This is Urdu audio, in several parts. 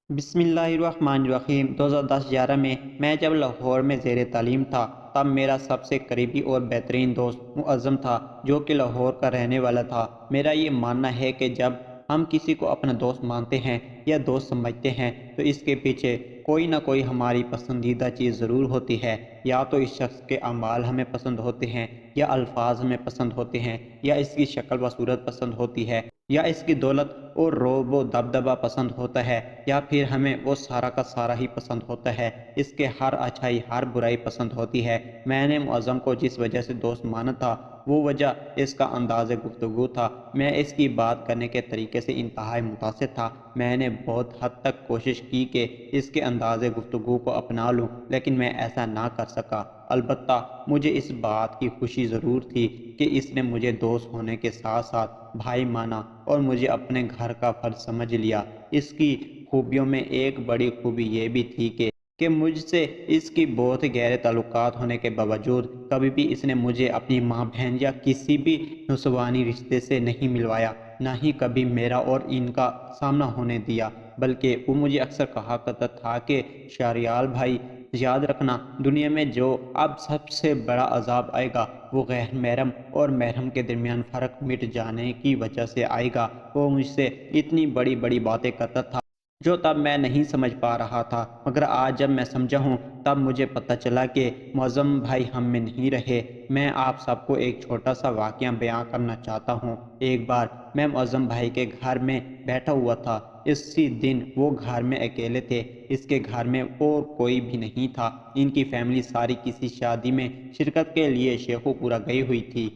بسم اللہ الرحمن الرحیم 2010-11 میں جب لاہور میں زیر تعلیم تھا تب میرا سب سے قریبی اور بہترین دوست معظم تھا جو کہ لاہور کا رہنے والا تھا۔ میرا یہ ماننا ہے کہ جب ہم کسی کو اپنا دوست مانتے ہیں یا دوست سمجھتے ہیں تو اس کے پیچھے کوئی نہ کوئی ہماری پسندیدہ چیز ضرور ہوتی ہے۔ یا تو اس شخص کے اعمال ہمیں پسند ہوتے ہیں، یا الفاظ ہمیں پسند ہوتے ہیں، یا اس کی شکل و صورت پسند ہوتی ہے، یا اس کی دولت اور رعب و دبدبہ پسند ہوتا ہے، یا پھر ہمیں وہ سارا کا سارا ہی پسند ہوتا ہے۔ اس کے ہر اچھائی ہر برائی پسند ہوتی ہے۔ میں نے معظم کو جس وجہ سے دوست مانا تھا وہ وجہ اس کا انداز گفتگو تھا۔ میں اس کی بات کرنے کے طریقے سے انتہائی متاثر تھا۔ میں نے بہت حد تک کوشش کی کہ اس کے انداز گفتگو کو اپنا لوں لیکن میں ایسا نہ کر سکا۔ البتہ مجھے اس بات کی خوشی ضرور تھی کہ اس نے مجھے دوست ہونے کے ساتھ ساتھ بھائی مانا اور مجھے اپنے گھر کا فرد سمجھ لیا۔ اس کی خوبیوں میں ایک بڑی خوبی یہ بھی تھی کہ مجھ سے اس کی بہت گہرے تعلقات ہونے کے باوجود کبھی بھی اس نے مجھے اپنی ماں بہن یا کسی بھی نسوانی رشتے سے نہیں ملوایا، نہ ہی کبھی میرا اور ان کا سامنا ہونے دیا، بلکہ وہ مجھے اکثر کہا کرتا تھا کہ شہریال بھائی، یاد رکھنا دنیا میں جو اب سب سے بڑا عذاب آئے گا وہ غیر محرم اور محرم کے درمیان فرق مٹ جانے کی وجہ سے آئے گا۔ وہ مجھ سے اتنی بڑی بڑی باتیں کرتا تھا جو تب میں نہیں سمجھ پا رہا تھا، مگر آج جب میں سمجھا ہوں تب مجھے پتہ چلا کہ معظم بھائی ہم میں نہیں رہے۔ میں آپ سب کو ایک چھوٹا سا واقعہ بیان کرنا چاہتا ہوں۔ ایک بار میں معظم بھائی کے گھر میں بیٹھا ہوا تھا۔ اسی دن وہ گھر میں اکیلے تھے۔ اس کے گھر میں اور کوئی بھی نہیں تھا۔ ان کی فیملی ساری کسی شادی میں شرکت کے لیے شیخو پورہ گئی ہوئی تھی۔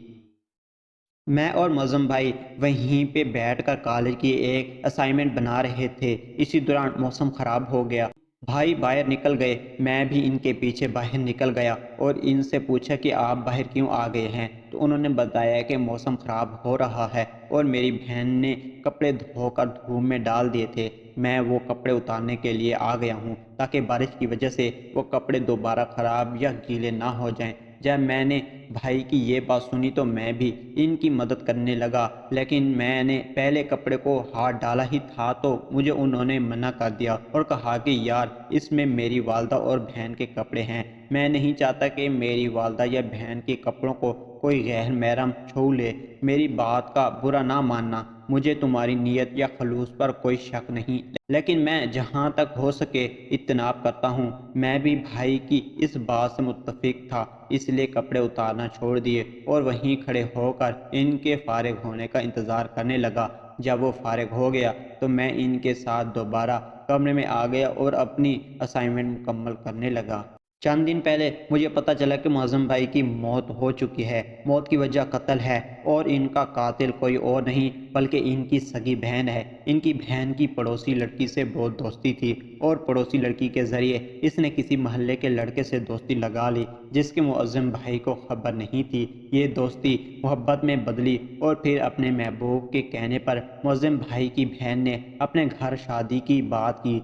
میں اور معظم بھائی وہیں پہ بیٹھ کر کالج کی ایک اسائنمنٹ بنا رہے تھے۔ اسی دوران موسم خراب ہو گیا۔ بھائی باہر نکل گئے، میں بھی ان کے پیچھے باہر نکل گیا اور ان سے پوچھا کہ آپ باہر کیوں آ گئے ہیں، تو انہوں نے بتایا کہ موسم خراب ہو رہا ہے اور میری بہن نے کپڑے دھو کر دھوپ میں ڈال دیے تھے۔ میں وہ کپڑے اتارنے کے لیے آ گیا ہوں تاکہ بارش کی وجہ سے وہ کپڑے دوبارہ خراب یا گیلے نہ ہو جائیں۔ جب میں نے بھائی کی یہ بات سنی تو میں بھی ان کی مدد کرنے لگا، لیکن میں نے پہلے کپڑے کو ہاتھ ڈالا ہی تھا تو مجھے انہوں نے منع کر دیا اور کہا کہ یار اس میں میری والدہ اور بہن کے کپڑے ہیں، میں نہیں چاہتا کہ میری والدہ یا بہن کے کپڑوں کو کوئی غیر محرم چھو لے۔ میری بات کا برا نہ ماننا، مجھے تمہاری نیت یا خلوص پر کوئی شک نہیں، لیکن میں جہاں تک ہو سکے اجتناب کرتا ہوں۔ میں بھی بھائی کی اس بات سے متفق تھا، اس لیے کپڑے اتارنا چھوڑ دیے اور وہیں کھڑے ہو کر ان کے فارغ ہونے کا انتظار کرنے لگا۔ جب وہ فارغ ہو گیا تو میں ان کے ساتھ دوبارہ کمرے میں آ گیا اور اپنی اسائنمنٹ مکمل کرنے لگا۔ چند دن پہلے مجھے پتہ چلا کہ معظم بھائی کی موت ہو چکی ہے۔ موت کی وجہ قتل ہے اور ان کا قاتل کوئی اور نہیں بلکہ ان کی سگی بہن ہے۔ ان کی بہن کی پڑوسی لڑکی سے بہت دوستی تھی اور پڑوسی لڑکی کے ذریعے اس نے کسی محلے کے لڑکے سے دوستی لگا لی جس کی معظم بھائی کو خبر نہیں تھی۔ یہ دوستی محبت میں بدلی اور پھر اپنے محبوب کے کہنے پر معظم بھائی کی بہن نے اپنے گھر شادی کی بات کی،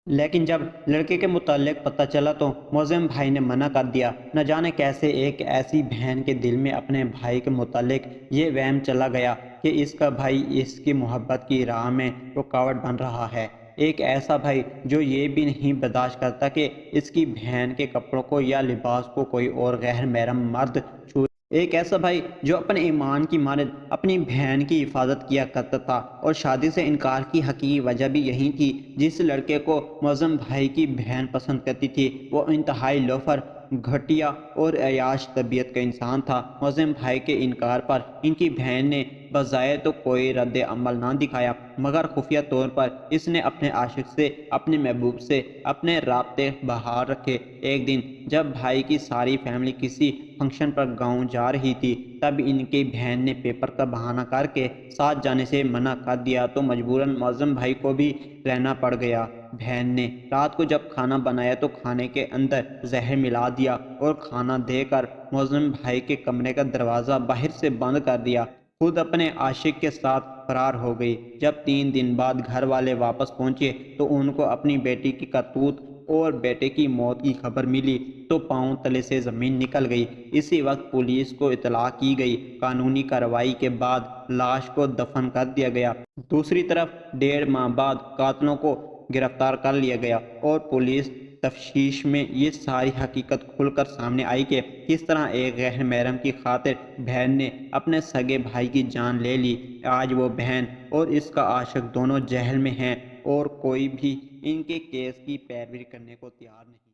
لیکن جب لڑکے کے متعلق پتہ چلا تو معظم بھائی نے منع کر دیا۔ نہ جانے کیسے ایک ایسی بہن کے دل میں اپنے بھائی کے متعلق یہ وہم چلا گیا کہ اس کا بھائی اس کی محبت کی راہ میں رکاوٹ بن رہا ہے۔ ایک ایسا بھائی جو یہ بھی نہیں برداشت کرتا کہ اس کی بہن کے کپڑوں کو یا لباس کو کوئی اور غیر محرم مرد چھو۔ ایک ایسا بھائی جو اپنے ایمان کی مانند اپنی بہن کی حفاظت کیا کرتا تھا اور شادی سے انکار کی حقیقی وجہ بھی یہی تھی۔ جس لڑکے کو معظم بھائی کی بہن پسند کرتی تھی وہ انتہائی لوفر، گھٹیا اور عیاش طبیعت کا انسان تھا۔ معظم بھائی کے انکار پر ان کی بہن نے بظاہر تو کوئی رد عمل نہ دکھایا، مگر خفیہ طور پر اس نے اپنے عاشق سے، اپنے محبوب سے اپنے رابطے بحال رکھے۔ ایک دن جب بھائی کی ساری فیملی کسی فنکشن پر گاؤں جا رہی تھی تب ان کی بہن نے پیپر کا بہانہ کر کے ساتھ جانے سے منع کر دیا تو مجبوراً معظم بھائی کو بھی رہنا پڑ گیا۔ بہن نے رات کو جب کھانا بنایا تو کھانے کے اندر زہر ملا دیا اور کھانا دے کر معظم بھائی کے کمرے کا دروازہ باہر سے بند کر دیا۔ خود اپنے عاشق کے ساتھ فرار ہو گئی۔ جب 3 دن بعد گھر والے واپس پہنچے تو ان کو اپنی بیٹی کی کرتوت اور بیٹے کی موت کی خبر ملی تو پاؤں تلے سے زمین نکل گئی۔ اسی وقت پولیس کو اطلاع کی گئی۔ قانونی کارروائی کے بعد لاش کو دفن کر دیا گیا۔ دوسری طرف 1.5 ماہ بعد قاتلوں کو گرفتار کر لیا گیا اور پولیس تفتیش میں یہ ساری حقیقت کھل کر سامنے آئی کہ کس طرح ایک غیر محرم کی خاطر بہن نے اپنے سگے بھائی کی جان لے لی۔ آج وہ بہن اور اس کا عاشق دونوں جیل میں ہیں اور کوئی بھی ان کے کیس کی پیروی کرنے کو تیار نہیں۔